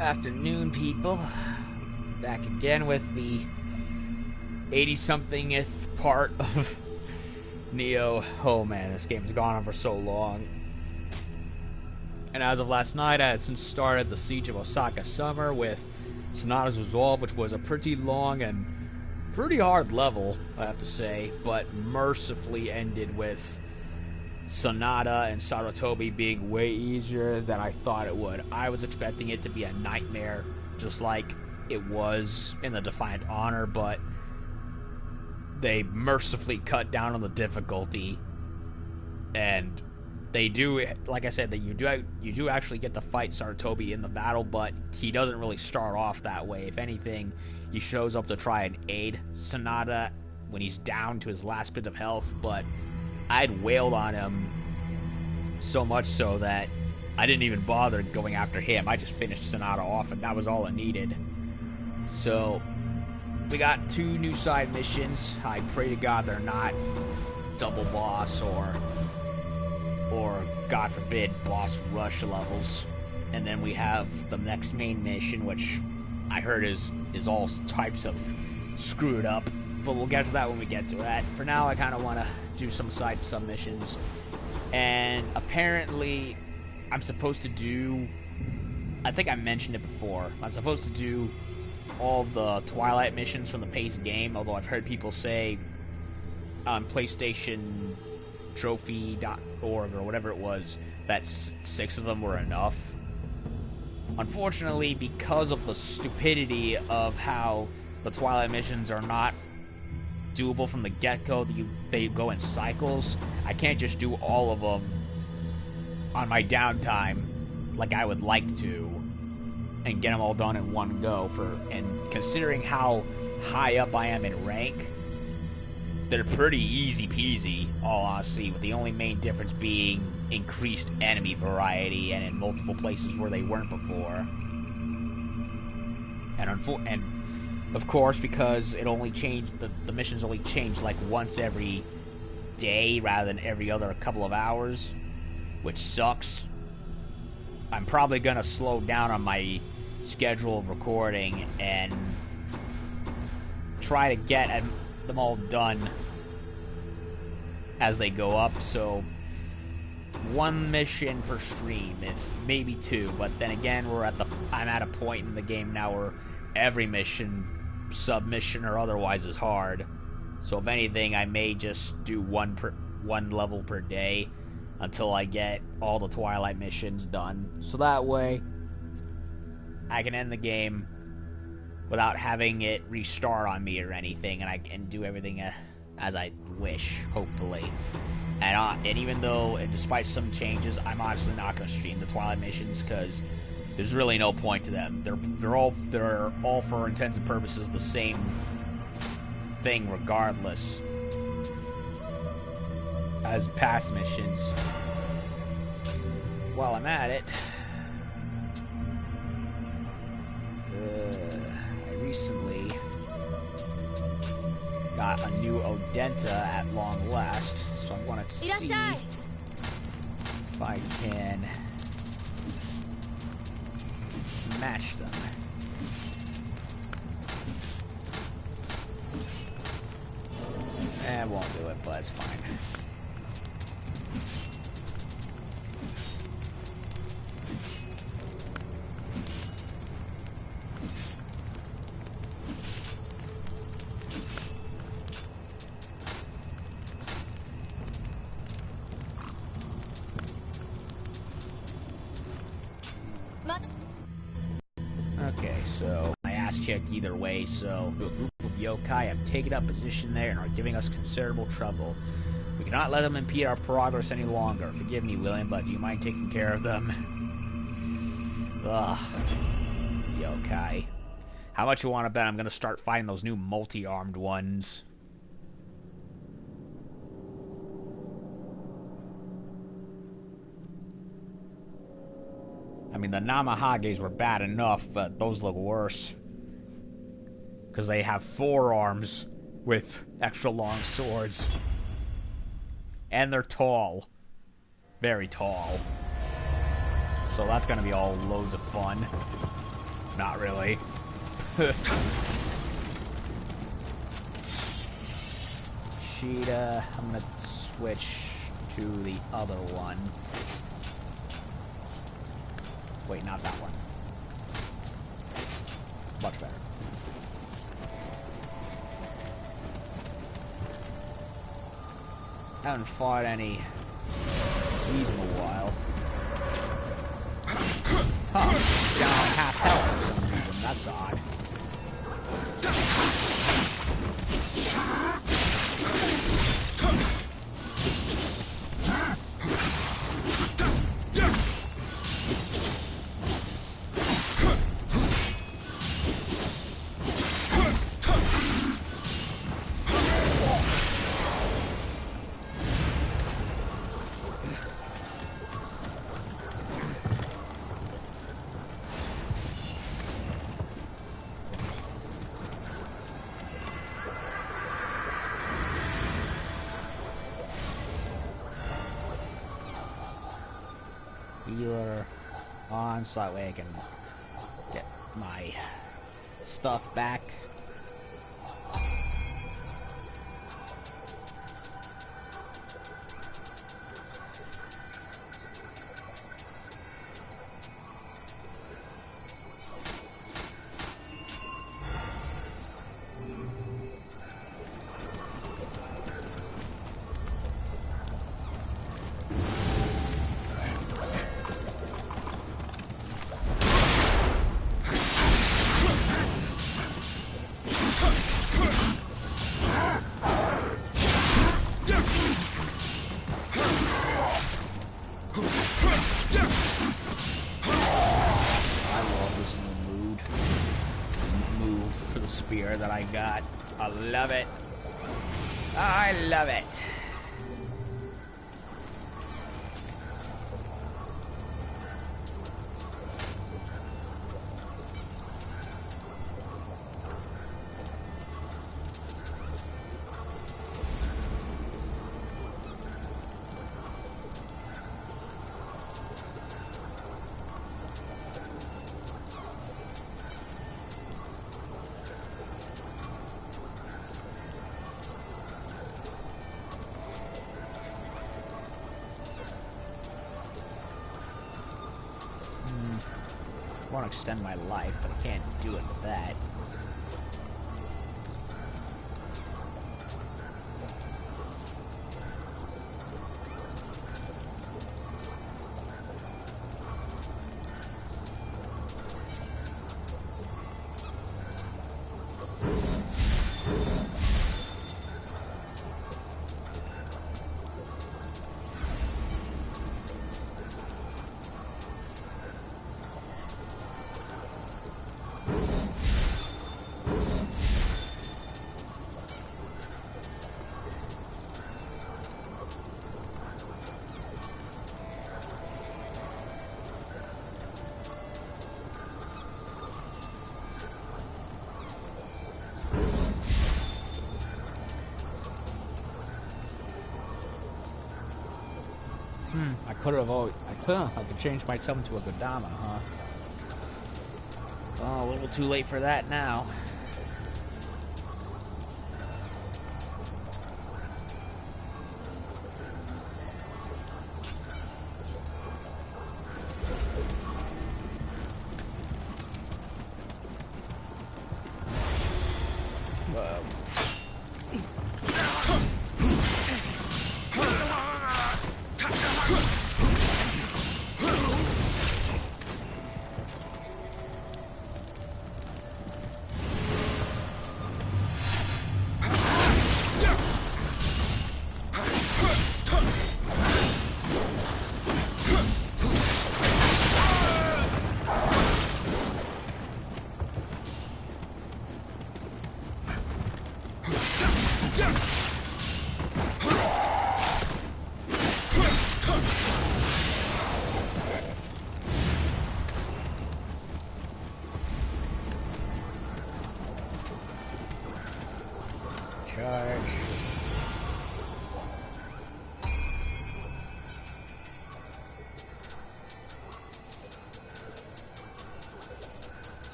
Afternoon, people. Back again with the 80-somethingth part of Nioh. Oh man, this game's gone on for so long. And as of last night, I had since started the Siege of Osaka Summer with Sonata's Resolve, which was a pretty long and pretty hard level, I have to say, but mercifully ended with Sonata and Sarutobi being way easier than I thought it would. I was expecting it to be a nightmare, just like it was in the Defiant Honor, but they mercifully cut down on the difficulty, and they do, like I said, that you do actually get to fight Sarutobi in the battle, but he doesn't really start off that way. If anything, he shows up to try and aid Sonata when he's down to his last bit of health, but I'd wailed on him so much so that I didn't even bother going after him. I just finished Sonata off, and that was all I needed. So, we got 2 new side missions. I pray to God they're not double boss or God forbid, boss rush levels. And then we have the next main mission, which I heard is all types of screwed up. But we'll get to that when we get to that. For now, I kind of want to do some side submissions. And apparently, I'm supposed to do... I think I mentioned it before. I'm supposed to do all the Twilight missions from the Pace game, although I've heard people say on PlayStation Trophy.org or whatever it was, that 6 of them were enough. Unfortunately, because of the stupidity of how the Twilight missions are not doable from the get-go, they go in cycles, I can't just do all of them on my downtime like I would like to and get them all done in one go. And considering how high up I am in rank, they're pretty easy peasy, all honesty, with the only main difference being increased enemy variety and in multiple places where they weren't before. And of course, because it only changed, the missions only change like once every day rather than every other couple of hours, which sucks. I'm probably gonna slow down on my schedule of recording and try to get them all done as they go up, so 1 mission per stream, if maybe 2, but then again, I'm at a point in the game now where every mission, submission or otherwise, is hard. So if anything, I may just do one level per day until I get all the Twilight missions done. So that way, I can end the game without having it restart on me or anything, and I can do everything as I wish, hopefully. And even though, despite some changes, I'm honestly not going to stream the Twilight missions because there's really no point to them. They're all for intents and purposes the same thing regardless as past missions. While I'm at it, I recently got a new Odenta at long last, so I want to see if I can match them. I won't do it, but it's fine. Okay, so I ass checked either way, so a group of yokai have taken up position there and are giving us considerable trouble. We cannot let them impede our progress any longer. Forgive me, William, but do you mind taking care of them? Ugh. Yokai. How much you want to bet I'm going to start fighting those new multi-armed ones? I mean, the Namahages were bad enough, but those look worse. Because they have forearms with extra long swords. And they're tall. Very tall. So that's going to be all loads of fun. Not really. Cheetah. I'm gonna switch to the other one. Wait, not that one. Much better. Haven't fought any these in a while. Huh. Down half health for some reason. That's odd. Healer on, so that way I can get my stuff back. That I got. I love it. I love it. I want to extend my life, but I can't do it with that. I could change myself into a Godama, huh? Oh, a little too late for that now.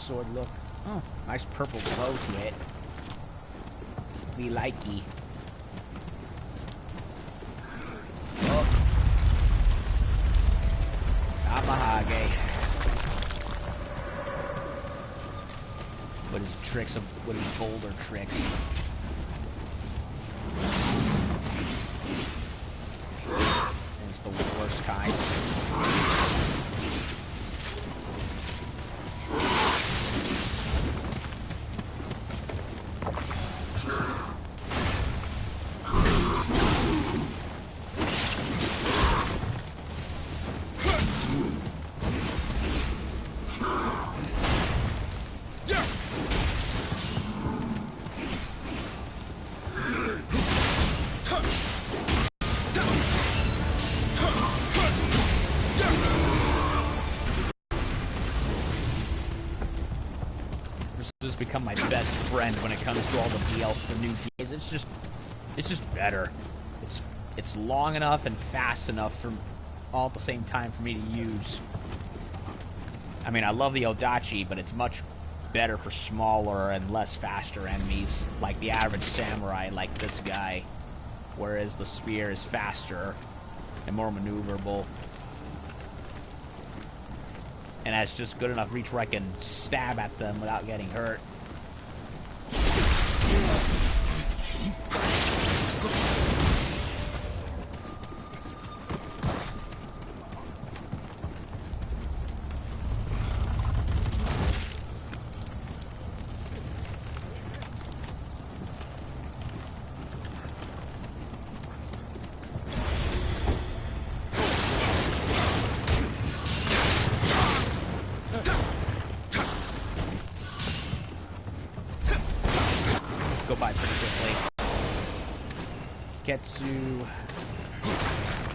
sword look? Oh, nice purple glow to it. We likey. Oh. Amahage. What is tricks of what is boulder tricks? And it's the worst kind. Has become my best friend when it comes to all the DLC for new games. It's just better. It's long enough and fast enough for all at the same time for me to use. I mean, I love the Odachi, but it's much better for smaller and less faster enemies, like the average samurai, like this guy. Whereas the spear is faster and more maneuverable. And has just good enough reach where I can stab at them without getting hurt. Go by pretty quickly. Ketsu.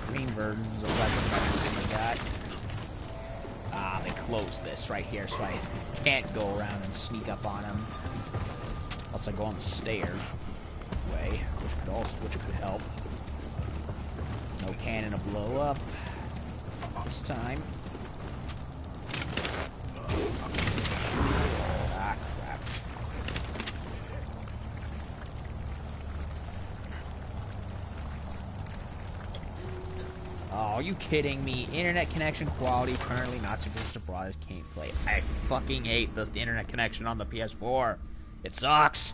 Green versions of weapons we got. Ah, they closed this right here, so I can't go around and sneak up on them. Unless I go on the stairs way, which could help. No cannon to blow up this time. Ah, crap. Oh, are you kidding me? Internet connection quality currently not supposed to broad as gameplay. I fucking hate the internet connection on the PS4. It sucks.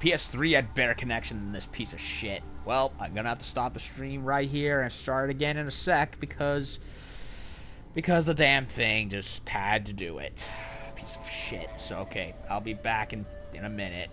PS3 had better connection than this piece of shit. Well, I'm gonna have to stop the stream right here and start again in a sec because the damn thing just had to do it. Piece of shit. So okay, I'll be back in a minute.